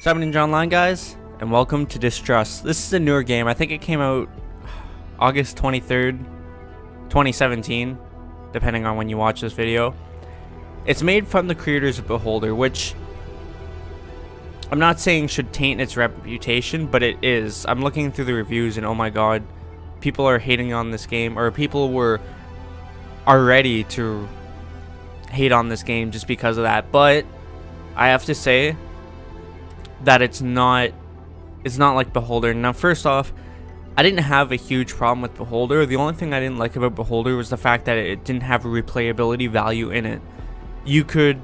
What's happening, John Line, guys, and welcome to Distrust. This is a newer game. I think it came out August 23rd, 2017, depending on when you watch this video. It's made from the creators of Beholder, which I'm not saying should taint its reputation, but it is. I'm looking through the reviews and oh my god, people are hating on this game, or people are ready to hate on this game just because of that. But I have to say that it's not like Beholder. Now, first off, I didn't have a huge problem with Beholder. The only thing I didn't like about Beholder was the fact that it didn't have a replayability value in it. You could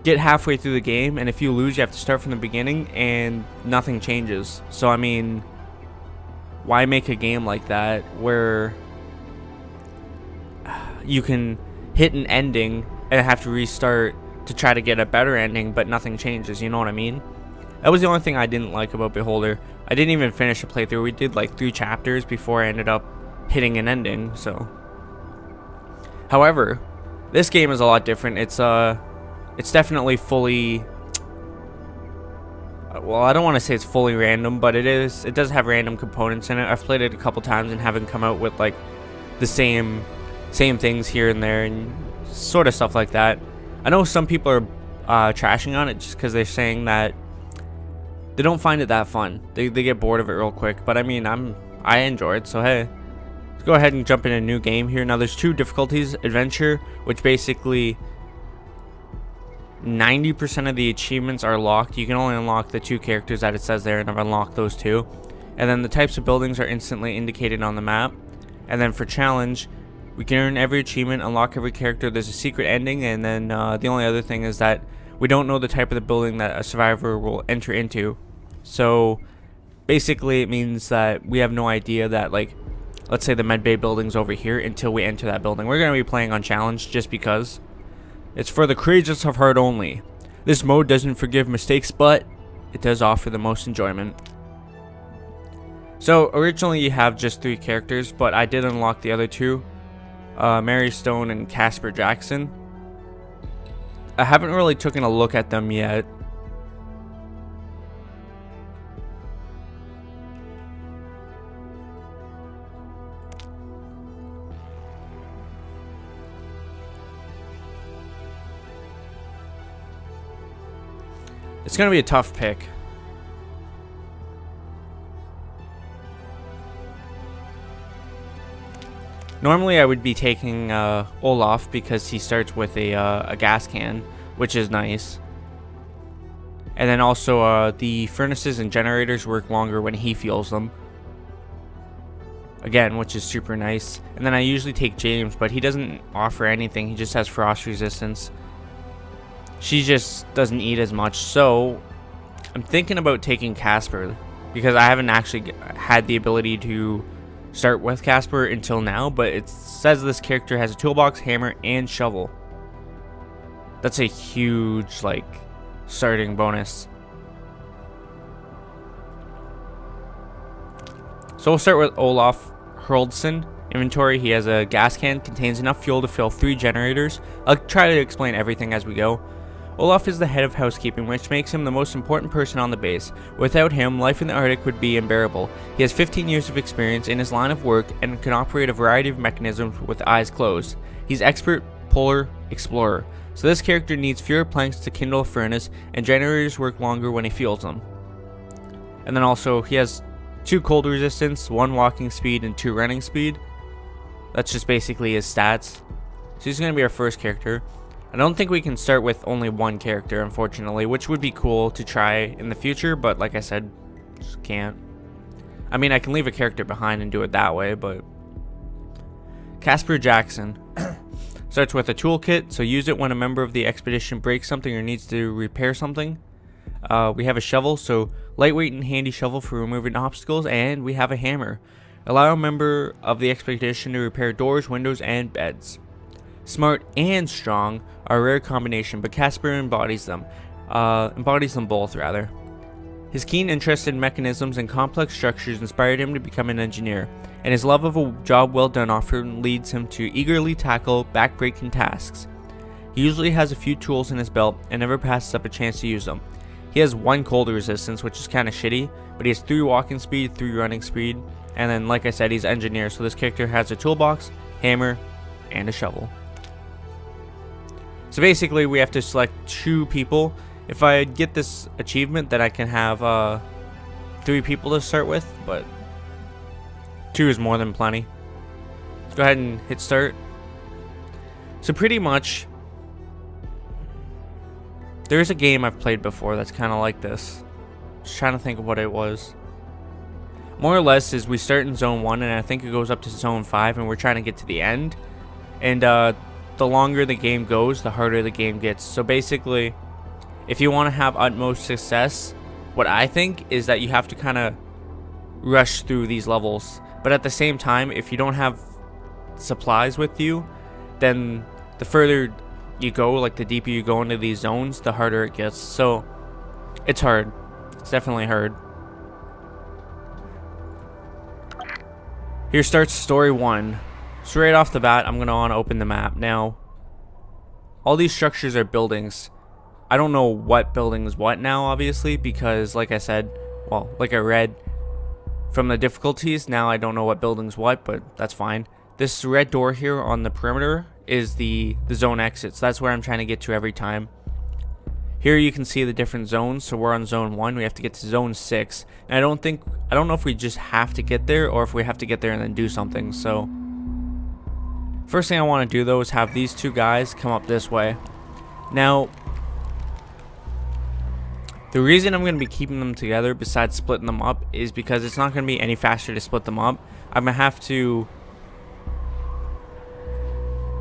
get halfway through the game, and if you lose, you have to start from the beginning, and nothing changes. So, I mean, why make a game like that where you can hit an ending and have to restart to try to get a better ending, but nothing changes? You know what I mean? That was the only thing I didn't like about Beholder. I didn't even finish a playthrough. We did like 3 chapters before I ended up hitting an ending. So, however, this game is a lot different. It's definitely fully, well, I don't want to say it's fully random, but it is. It does have random components in it. I've played it a couple times and haven't come out with like the same things here and there and sort of stuff like that. I know some people are trashing on it just because they're saying that they don't find it that fun. They get bored of it real quick. But I mean, I enjoy it, so hey. Let's go ahead and jump in a new game here. Now there's 2 difficulties. Adventure, which basically 90% of the achievements are locked. You can only unlock the 2 characters that it says there, and I've unlocked those 2. And then the types of buildings are instantly indicated on the map. And then for challenge, we can earn every achievement, unlock every character. There's a secret ending, and then the only other thing is that we don't know the type of the building that a survivor will enter into. So basically it means that we have no idea that, like, let's say the medbay building's over here until we enter that building. We're going to be playing on challenge just because it's for the courageous of heart only. This mode doesn't forgive mistakes, but it does offer the most enjoyment. So originally you have just 3 characters, but I did unlock the other 2, Mary Stone and Casper Jackson. I haven't really taken a look at them yet. It's going to be a tough pick. Normally I would be taking Olaf because he starts with a gas can, which is nice. And then also the furnaces and generators work longer when he fuels them. Again, which is super nice. And then I usually take James, but he doesn't offer anything. He just has frost resistance. She just doesn't eat as much, so I'm thinking about taking Casper because I haven't actually had the ability to start with Casper until now, but it says this character has a toolbox, hammer, and shovel. That's a huge, like, starting bonus. So we'll start with Olaf Hurldson. Inventory, he has a gas can, contains enough fuel to fill 3 generators. I'll try to explain everything as we go. Olaf is the head of housekeeping, which makes him the most important person on the base. Without him, life in the Arctic would be unbearable. He has 15 years of experience in his line of work and can operate a variety of mechanisms with eyes closed. He's expert polar explorer, so this character needs fewer planks to kindle a furnace, and generators work longer when he fuels them. And then also, he has 2 cold resistance, 1 walking speed, and 2 running speed. That's just basically his stats. So he's going to be our first character. I don't think we can start with only 1 character, unfortunately, which would be cool to try in the future, but like I said, just can't. I mean, I can leave a character behind and do it that way, but Casper Jackson starts with a toolkit, so use it when a member of the expedition breaks something or needs to repair something. We have a shovel, so lightweight and handy shovel for removing obstacles, and we have a hammer. Allow a member of the expedition to repair doors, windows, and beds. Smart and strong are a rare combination, but Casper embodies them both rather. His keen interest in mechanisms and complex structures inspired him to become an engineer, and his love of a job well done often leads him to eagerly tackle back-breaking tasks. He usually has a few tools in his belt and never passes up a chance to use them. He has 1 cold resistance, which is kind of shitty, but he has 3 walking speed, 3 running speed, and then like I said, he's engineer, so this character has a toolbox, hammer, and a shovel. So basically we have to select 2 people. If I get this achievement, then I can have 3 people to start with, but 2 is more than plenty. Let's go ahead and hit start. So pretty much, there's a game I've played before that's kind of like this. Just trying to think of what it was. More or less is we start in zone 1 and I think it goes up to zone 5 and we're trying to get to the end. And the longer the game goes, the harder the game gets. So basically, if you want to have utmost success, what I think is that you have to kind of rush through these levels. But at the same time, if you don't have supplies with you, then the further you go, like the deeper you go into these zones, the harder it gets. So it's hard. It's definitely hard. Here starts story 1. So right off the bat, I'm going to want to open the map. Now, all these structures are buildings. I don't know what building is what now, obviously, because like I said, well, like I read from the difficulties, now I don't know what building's what, but that's fine. This red door here on the perimeter is the zone exits. That's where I'm trying to get to every time. Here you can see the different zones. So we're on zone 1. We have to get to zone 6. And I don't know if we just have to get there or if we have to get there and then do something. So first thing I want to do though is have these 2 guys come up this way. Now, the reason I'm going to be keeping them together besides splitting them up is because it's not going to be any faster to split them up. I'm going to have to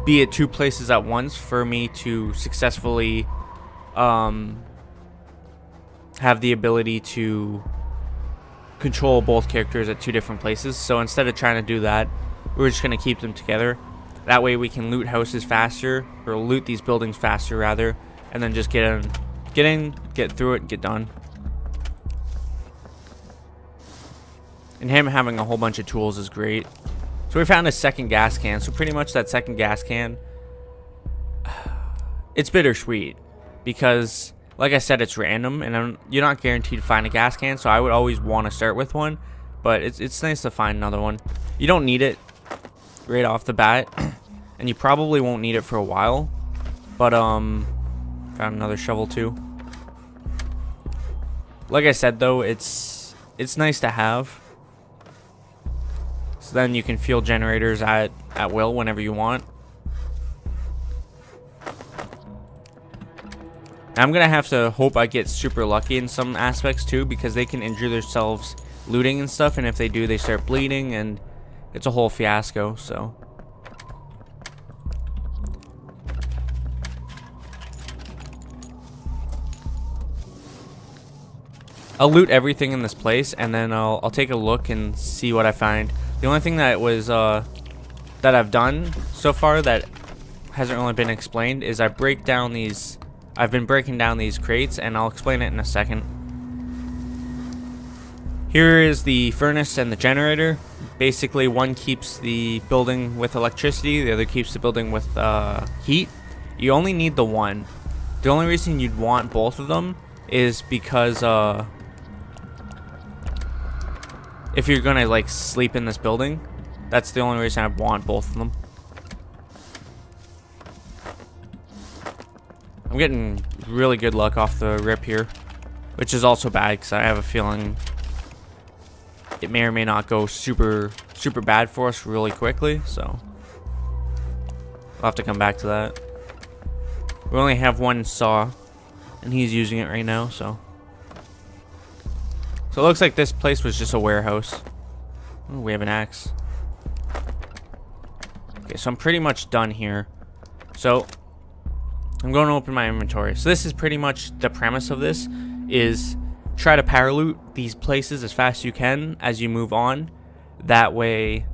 be at 2 places at once for me to successfully have the ability to control both characters at 2 different places. So instead of trying to do that, we're just going to keep them together. That way we can loot houses faster, or loot these buildings faster rather, and then just get through it, get done. And him having a whole bunch of tools is great. So we found a second gas can. So pretty much that second gas can, it's bittersweet because, like I said, it's random and you're not guaranteed to find a gas can. So I would always want to start with one, but it's nice to find another one. You don't need it right off the bat, and you probably won't need it for a while. But found another shovel too. Like I said though, it's nice to have. So then you can fuel generators at will whenever you want. I'm gonna have to hope I get super lucky in some aspects too, because they can injure themselves looting and stuff, and if they do, they start bleeding and it's a whole fiasco. So I'll loot everything in this place and then I'll take a look and see what I find. The only thing that was that I've done so far that hasn't really been explained is I've been breaking down these crates, and I'll explain it in a second. Here is the furnace and the generator. Basically, one keeps the building with electricity, the other keeps the building with heat. You only need the one. The only reason you'd want both of them is because if you're gonna like sleep in this building, that's the only reason I want both of them. I'm getting really good luck off the rip here, which is also bad because I have a feeling it may or may not go super bad for us really quickly. So I'll have to come back to that. We only have one saw and he's using it right now. So it looks like this place was just a warehouse. Oh, we have an axe. Okay, so I'm pretty much done here. So I'm going to open my inventory. So this is pretty much the premise of this, is try to power loot these places as fast as you can as you move on. That way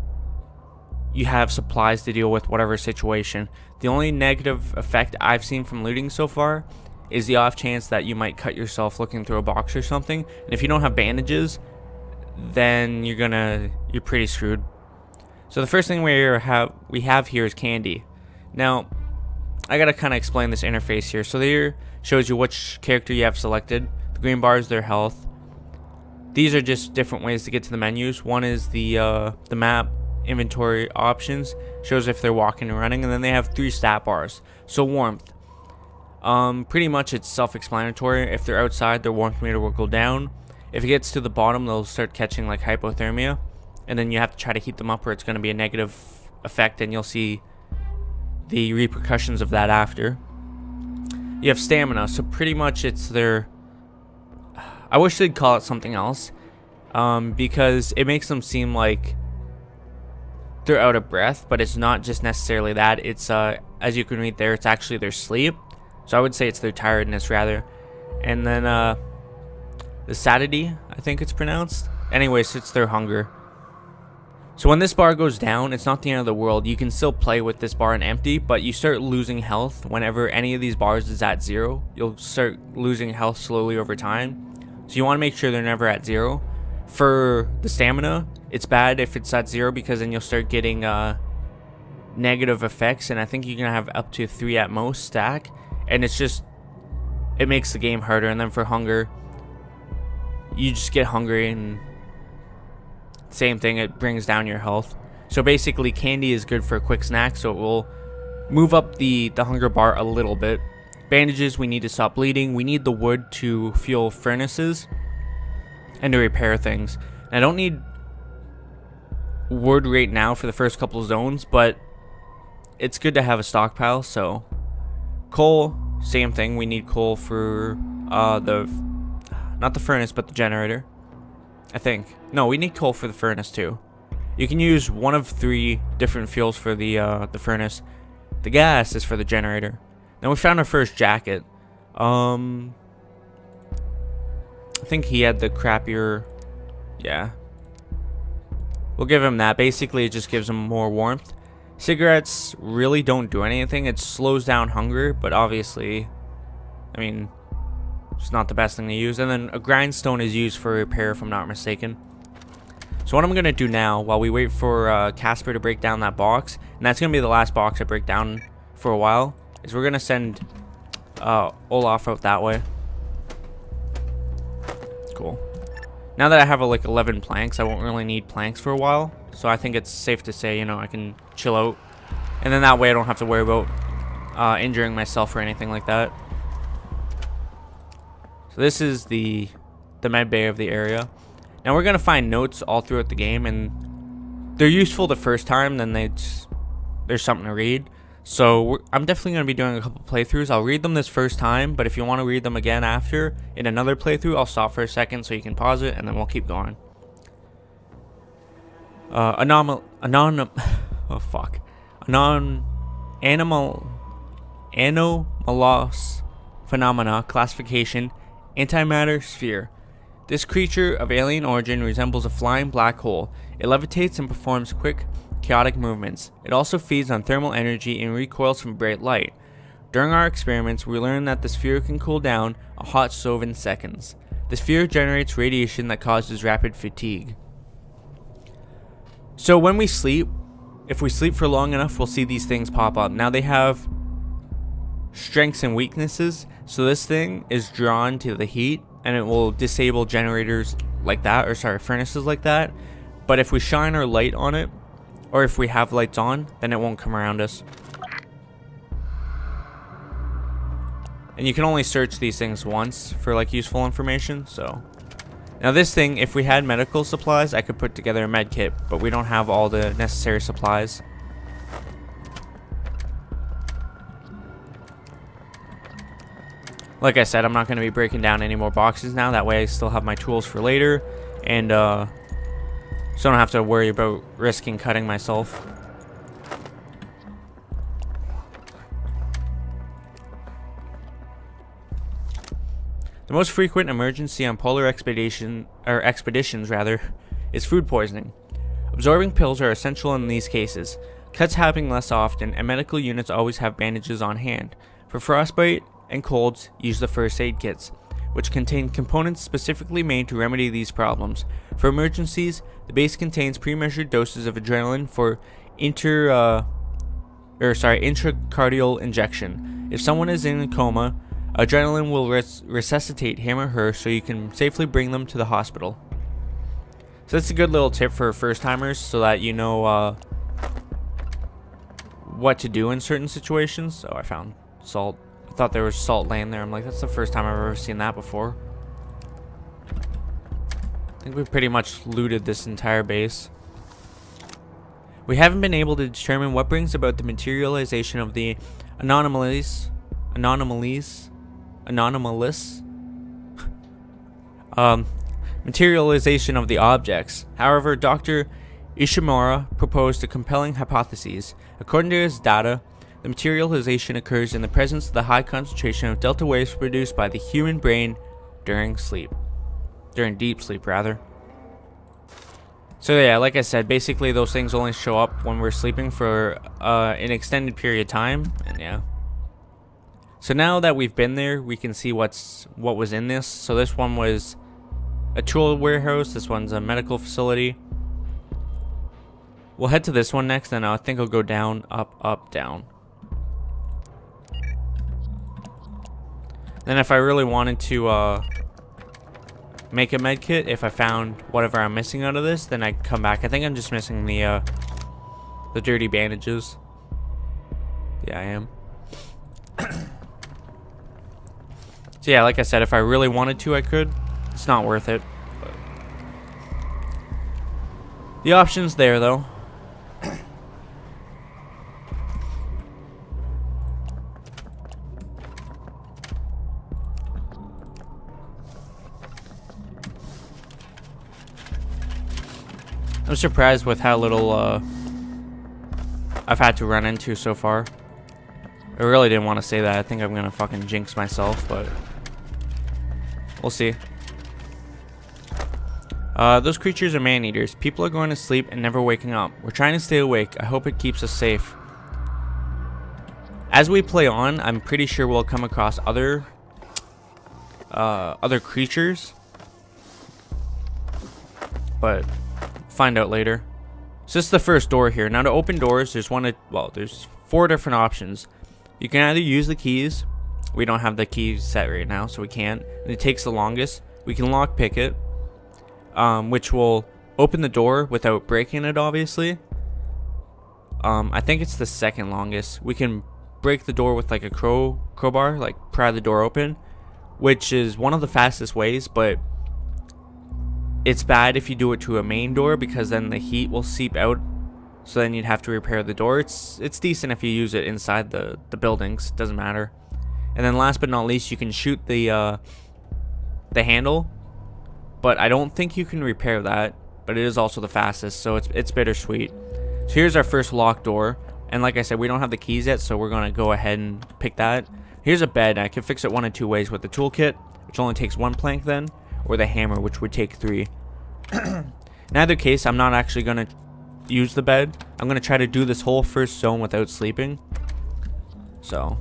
you have supplies to deal with whatever situation. The only negative effect I've seen from looting so far is the off chance that you might cut yourself looking through a box or something. And if you don't have bandages, then you're pretty screwed. So the first thing we have here is candy. Now, I gotta kind of explain this interface here. So there shows you which character you have selected. The The green bar is their health. These are just different ways to get to the menus. One is the map inventory options, shows if they're walking and running, and then they have 3 stat bars. So warmth, pretty much it's self-explanatory. If they're outside, their warmth meter will go down. If it gets to the bottom, they'll start catching like hypothermia, and then you have to try to heat them up, or it's going to be a negative effect, and you'll see the repercussions of that after. You have stamina, so pretty much it's their, I wish they'd call it something else, because it makes them seem like they're out of breath, but it's not just necessarily that. It's as you can read there, it's actually their sleep. So I would say it's their tiredness rather. And then the satiety, I think it's pronounced. Anyways, it's their hunger. So when this bar goes down, it's not the end of the world. You can still play with this bar and empty, but you start losing health whenever any of these bars is at 0. You'll start losing health slowly over time. So you want to make sure they're never at 0. For the stamina, it's bad if it's at 0, because then you'll start getting negative effects, and I think you can have up to 3 at most stack, and it's just, it makes the game harder. And then for hunger, you just get hungry, and same thing, it brings down your health. So basically candy is good for a quick snack, so it will move up the hunger bar a little bit. Bandages, we need to stop bleeding. We need the wood to fuel furnaces and to repair things. And I don't need wood right now for the first couple zones, but it's good to have a stockpile. So coal, same thing, we need coal for not the furnace, but the generator, I think. No, we need coal for the furnace too. You can use one of 3 different fuels for the furnace. The gas is for the generator. Now we found our first jacket. I think he had the crappier, yeah. We'll give him that. Basically, it just gives him more warmth. Cigarettes really don't do anything. It slows down hunger, but obviously, I mean, it's not the best thing to use. And then a grindstone is used for repair, if I'm not mistaken. So what I'm going to do now, while we wait for Casper to break down that box, and that's going to be the last box I break down for a while, is we're going to send Olaf out that way. Cool. Now that I have like 11 planks, I won't really need planks for a while. So I think it's safe to say, you know, I can chill out. And then that way I don't have to worry about injuring myself or anything like that. So this is the med bay of the area. Now we're going to find notes all throughout the game, and they're useful the first time, then there's something to read. So I'm definitely going to be doing a couple playthroughs. I'll read them this first time, but if you want to read them again after in another playthrough, I'll stop for a second so you can pause it, and then we'll keep going. Anomalous phenomena classification, antimatter sphere. This creature of alien origin resembles a flying black hole. It levitates and performs quick, chaotic movements. It also feeds on thermal energy and recoils from bright light. During our experiments, we learned that the sphere can cool down a hot stove in seconds. The sphere generates radiation that causes rapid fatigue. So when we sleep, if we sleep for long enough, we'll see these things pop up. Now they have strengths and weaknesses, so this thing is drawn to the heat, and it will disable generators like that, or sorry, furnaces like that. But if we shine our light on it, or if we have lights on, then it won't come around us. And you can only search these things once for like useful information. So now this thing, if we had medical supplies, I could put together a med kit, but we don't have all the necessary supplies. Like I said, I'm not going to be breaking down any more boxes now. That way I still have my tools for later, and so I don't have to worry about risking cutting myself. The most frequent emergency on polar expeditions is food poisoning. Absorbing pills are essential in these cases. Cuts happening less often, and medical units always have bandages on hand. For frostbite and colds, use the first aid kits, which contain components specifically made to remedy these problems. For emergencies, the base contains pre-measured doses of adrenaline for intracardial injection. If someone is in a coma, Adrenaline will resuscitate him or her so you can safely bring them to the hospital. So that's a good little tip for first timers so that you know what to do in certain situations. Oh, I found salt. I thought there was salt laying there. I'm like, that's the first time I've ever seen that before. I think we've pretty much looted this entire base. We haven't been able to determine what brings about the materialization of the anomalies, materialization of the objects. However, Dr. Ishimura proposed a compelling hypothesis. According to his data, the materialization occurs in the presence of the high concentration of delta waves produced by the human brain during sleep. During deep sleep, rather. So yeah, like I said, basically those things only show up when we're sleeping for an extended period of time, and yeah. So now that we've been there, we can see what was in this. So this one was a tool warehouse. This one's a medical facility. We'll head to this one next, and I think I'll go down, up, up, down. Then if I really wanted to make a med kit, if I found whatever I'm missing out of this, then I'd come back. I think I'm just missing the dirty bandages. Yeah, I am. So yeah, like I said, if I really wanted to, I could. It's not worth it. But the option's there, though. I'm surprised with how little I've had to run into so far. I really didn't want to say that. I think I'm gonna fucking jinx myself, but we'll see. Those creatures are man-eaters. People are going to sleep and never waking up. We're trying to stay awake. I hope it keeps us safe. As we play on, I'm pretty sure we'll come across other creatures, but find out later. So this is the first door here. Now to open doors, there's there's 4 different options. You can either use the keys. We don't have the keys set right now, so we can't. And it takes the longest. We can lock pick it, which will open the door without breaking it, obviously. I think it's the second longest. We can break the door with like a crowbar, like pry the door open, which is one of the fastest ways, but it's bad if you do it to a main door because then the heat will seep out. So then you'd have to repair the door. It's decent if you use it inside the buildings. Doesn't matter. And then last but not least, you can shoot the handle, but I don't think you can repair that. But it is also the fastest, so it's bittersweet. So here's our first locked door, and like I said, we don't have the keys yet, so we're gonna go ahead and pick that. Here's a bed. I can fix it one of 2 ways: with the toolkit, which only takes 1 plank, then, or the hammer, which would take 3. In either case, I'm not actually gonna use the bed. I'm gonna try to do this whole first zone without sleeping. So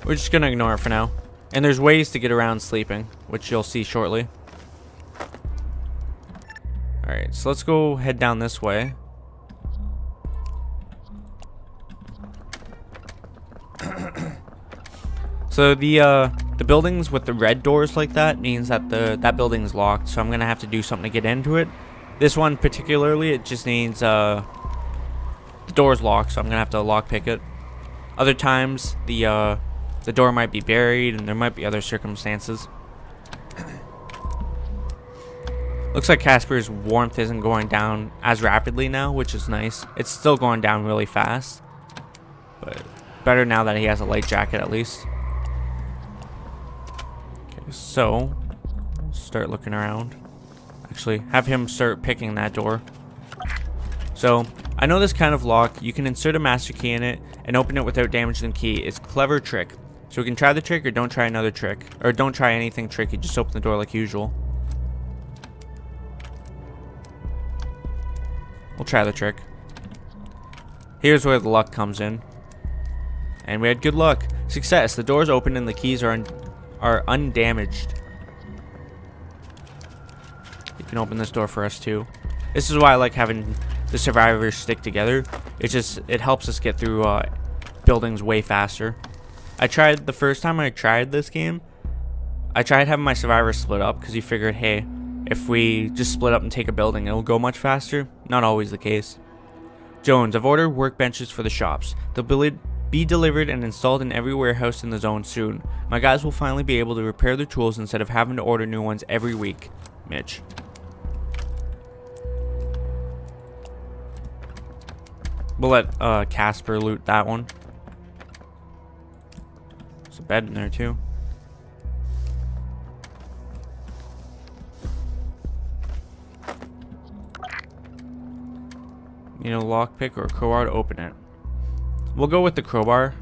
we're just gonna ignore it for now. And there's ways to get around sleeping, which you'll see shortly. Alright, so let's go head down this way. So the buildings with the red doors like that means that that building's locked, so I'm gonna have to do something to get into it. This one particularly, it just needs the door's locked, so I'm gonna have to lockpick it. Other times the door might be buried, and there might be other circumstances. Looks like Casper's warmth isn't going down as rapidly now, which is nice. It's still going down really fast, but better now that he has a light jacket at least. Okay, so start looking around. Actually, have him start picking that door. So I know this kind of lock, you can insert a master key in it and open it without damaging the key. It's a clever trick. So we can try the trick or don't try another trick. Or don't try anything tricky, just open the door like usual. We'll try the trick. Here's where the luck comes in. And we had good luck. Success, the door's open and the keys are undamaged. You can open this door for us too. This is why I like having the survivors stick together. It helps us get through buildings way faster. I tried the first time I tried this game, I tried having my survivors split up because you figured, hey, if we just split up and take a building, it'll go much faster. Not always the case. Jones, I've ordered workbenches for the shops. They'll be delivered and installed in every warehouse in the zone soon. My guys will finally be able to repair their tools instead of having to order new ones every week. Mitch. We'll let Casper loot that one. There's a bed in there too. Need a lockpick or a crowbar to open it. We'll go with the crowbar,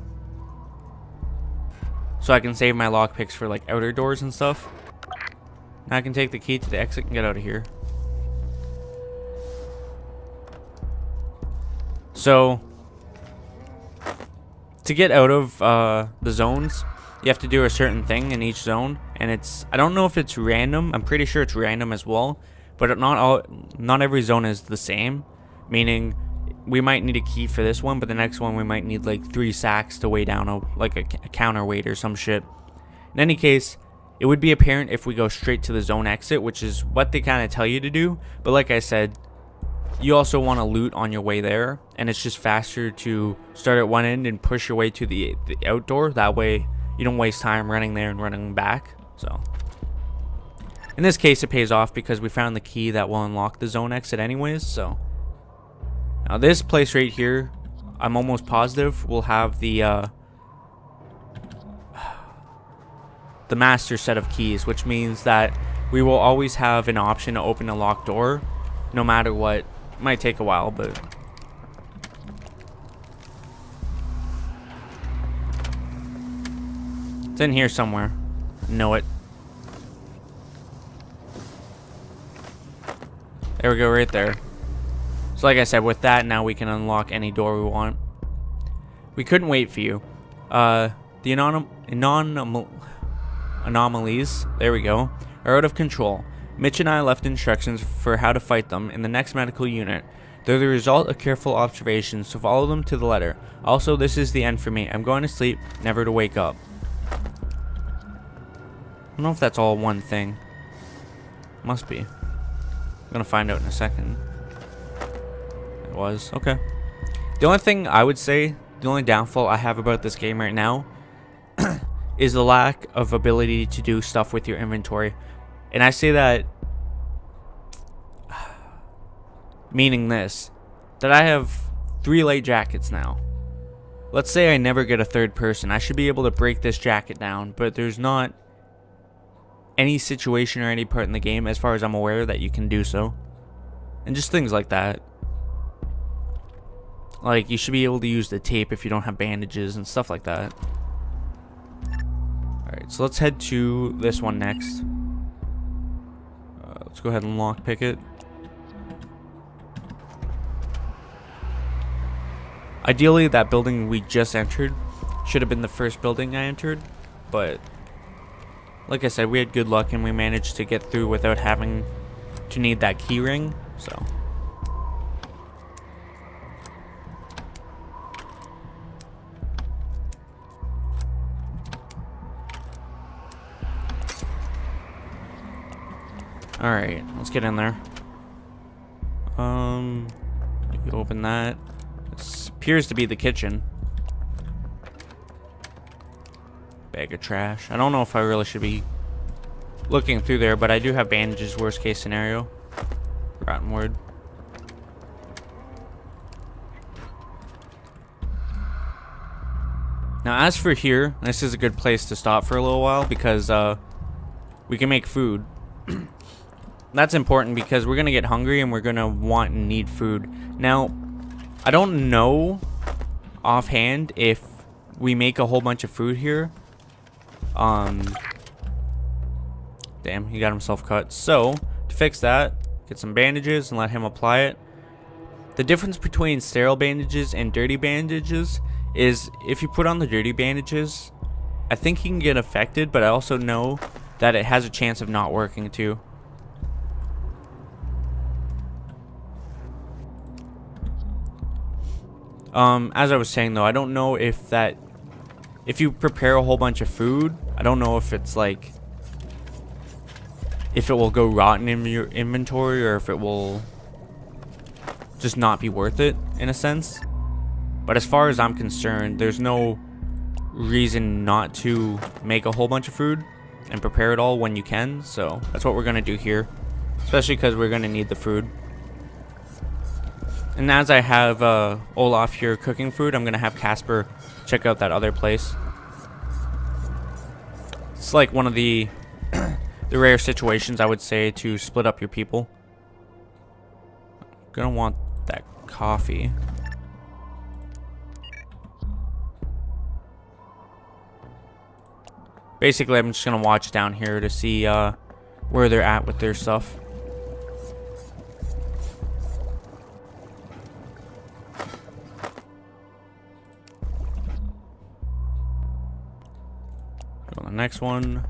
so I can save my lockpicks for like outer doors and stuff. Now I can take the key to the exit and get out of here. So, to get out of the zones, you have to do a certain thing in each zone, and I don't know if it's random. I'm pretty sure it's random as well, but not every zone is the same. Meaning, we might need a key for this one, but the next one we might need like 3 sacks to weigh down a counterweight or some shit. In any case, it would be apparent if we go straight to the zone exit, which is what they kind of tell you to do. But like I said, you also want to loot on your way there, and it's just faster to start at one end and push your way to the outdoor. That way you don't waste time running there and running back. So in this case, it pays off because we found the key that will unlock the zone exit anyways. So now this place right here, I'm almost positive will have the master set of keys, which means that we will always have an option to open a locked door no matter what. It might take a while, but it's in here somewhere. Know it. There we go, right there. So like I said, with that, now we can unlock any door we want. We couldn't wait for you. The anomalies, there we go, are out of control. Mitch and I left instructions for how to fight them in the next medical unit. They're the result of careful observations, so follow them to the letter. Also, this is the end for me. I'm going to sleep, never to wake up. I don't know if that's all one thing. Must be. I'm gonna find out in a second. It was. Okay. The only thing I would say, the only downfall I have about this game right now is the lack of ability to do stuff with your inventory. And I say that meaning this, that I have 3 light jackets now. Let's say I never get a third person. I should be able to break this jacket down, but there's not any situation or any part in the game, as far as I'm aware, that you can do so. And just things like that. Like, you should be able to use the tape if you don't have bandages and stuff like that. Alright, so let's head to this one next. Let's go ahead and lockpick it. Ideally, that building we just entered should have been the first building I entered, but like I said, we had good luck and we managed to get through without having to need that key ring, so. Alright, let's get in there. You open that. This appears to be the kitchen. Bag of trash. I don't know if I really should be looking through there, but I do have bandages, worst case scenario. Rotten wood. Now as for here, this is a good place to stop for a little while because we can make food. That's important because we're gonna get hungry and we're gonna want and need food. Now, I don't know offhand if we make a whole bunch of food here. Damn, he got himself cut. So, to fix that, get some bandages and let him apply it. The difference between sterile bandages and dirty bandages is if you put on the dirty bandages, I think he can get affected, but I also know that it has a chance of not working too. As I was saying though, I don't know if that if you prepare a whole bunch of food, I don't know if it's like, if it will go rotten in your inventory or if it will just not be worth it in a sense. But as far as I'm concerned, there's no reason not to make a whole bunch of food and prepare it all when you can. So that's what we're gonna do here, especially because we're gonna need the food. And as I have Olaf here cooking food, I'm gonna have Casper check out that other place. It's like one of the the rare situations, I would say, to split up your people. Gonna want that coffee. Basically, I'm just gonna watch down here to see where they're at with their stuff. Go on the next one.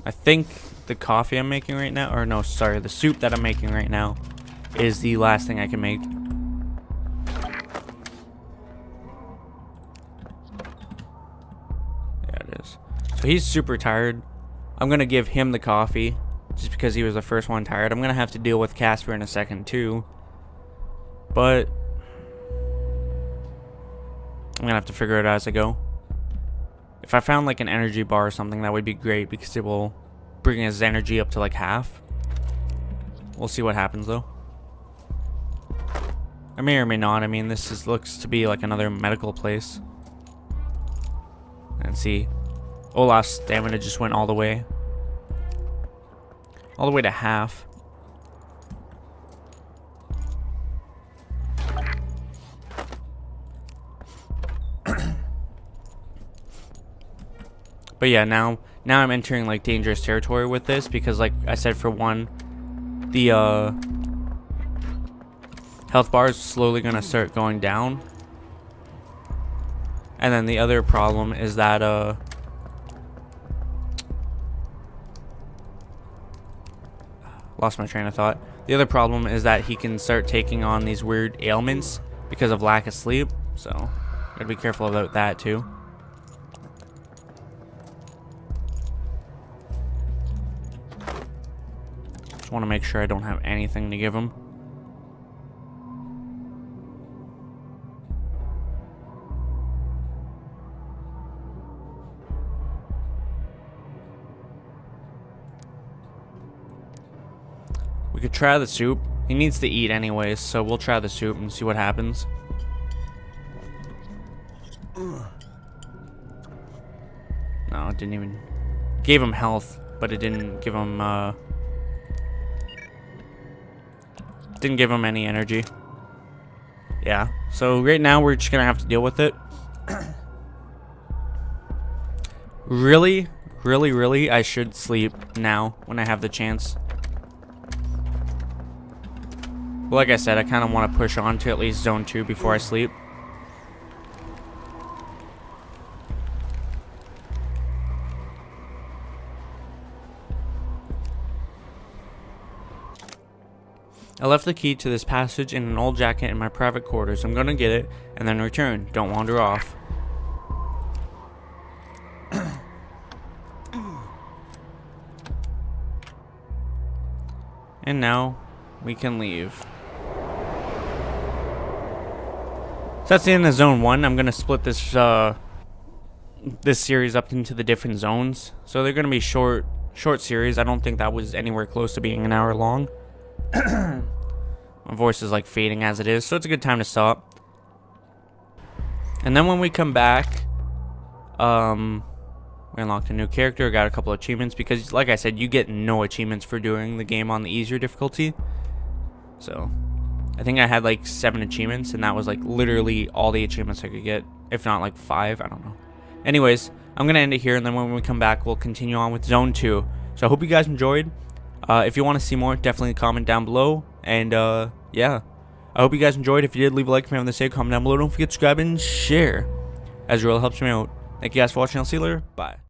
I think the coffee I'm making right now, or no, sorry, the soup that I'm making right now is the last thing I can make. So he's super tired. I'm gonna give him the coffee just because he was the first one tired. I'm gonna have to deal with Casper in a second too, but I'm gonna have to figure it out as I go. If I found like an energy bar or something, that would be great because it will bring his energy up to like half. We'll see what happens though. I may or may not. I mean, this looks to be like another medical place. And see, Olaf's stamina just went all the way to half. But yeah, now I'm entering like dangerous territory with this because, like I said, for one, the health bar is slowly gonna start going down, and then the other problem is that lost my train of thought. The other problem is that he can start taking on these weird ailments because of lack of sleep, so gotta be careful about that too. Just want to make sure I don't have anything to give him. We could try the soup. He needs to eat anyways, so we'll try the soup and see what happens. No, it didn't even... Gave him health, but it didn't give him, didn't give him any energy. Yeah, so right now we're just gonna have to deal with it. Really, I should sleep now when I have the chance. But like I said, I kind of want to push on to at least zone 2 before I sleep. I left the key to this passage in an old jacket in my private quarters. I'm gonna get it and then return. Don't wander off. And now we can leave. So that's the end of zone 1. I'm gonna split this this series up into the different zones. So they're gonna be short series. I don't think that was anywhere close to being an hour long. My voice is like fading as it is, so it's a good time to stop. And then when we come back, we unlocked a new character, got a couple of achievements, because like I said, you get no achievements for doing the game on the easier difficulty. So I think I had like 7 achievements, and that was like literally all the achievements I could get, if not like 5, I don't know. Anyways, I'm gonna end it here, and then when we come back, we'll continue on with zone 2. So I hope you guys enjoyed. If you want to see more, definitely comment down below. And yeah, I hope you guys enjoyed. If you did, leave a like if you haven't to say, comment down below. Don't forget to subscribe and share, as it really helps me out. Thank you guys for watching. I'll see you later. Bye.